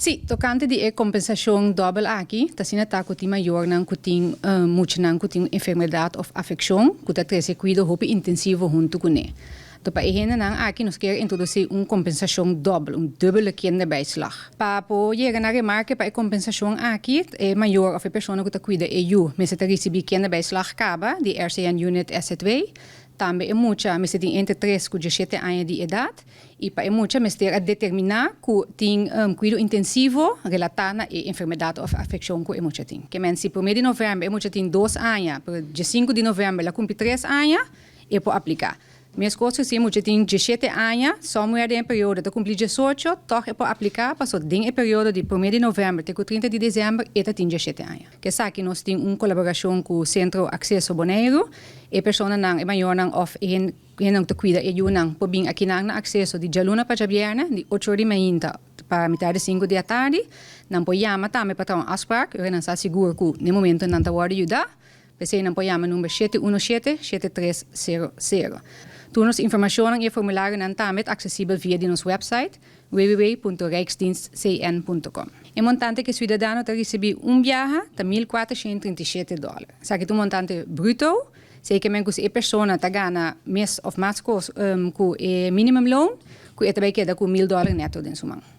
Sì, tocante di compensação double aqui, tá sendo tá com maior não tem muito não tem enfermidade ou afecção, que tá treze cuido hope intensivo junto com ele. Então, para ele não aqui nós queremos introduzir compensação double, dubbele kinderbijslag. Para poder na remarque para compensação aqui é maior of a pessoa que tá cuida EU, mas tá receber kinderbijslag caba de RCN Unit SZ2. Também é muita, mas tem entre 3 e 17 anos de idade e para muita, mas ter a determinar que tem cuidado intensivo relatado à enfermidade ou afecção que é muita tem. Que men se por mês de novembro é muita tem 2 anos, por 5 de novembro ela cumpre 3 anos e pode aplicar. Minhas coisas se muita tem 17 anos, só mulher em período de cumprir 18, toch é pode aplicar, passou em período de 1 de novembro até 30 de dezembro e tem 17 anos. Que sabe que nós temos uma colaboração com o Centro Acesso Boneiro e pessoa não é maior não of não te cuida e eu não por bem aqui não acesso de jaluna para jabierna de 8 de manhã para metade 5 da tarde não pode chamar também para um afspraak eu não sei seguro que no momento não te pode ajudar você não pode chamar número 717-7300. Todas as informações e formulários não estão acessível via de nosso website www.rijksdienstcn.com. O montante que o cidadão está recebendo viaje está $1.437. Sabe que o montante bruto, se que a pessoa está ganhando mês ou mais com o minimum loan, que é também queda com $1.000 neto dentro do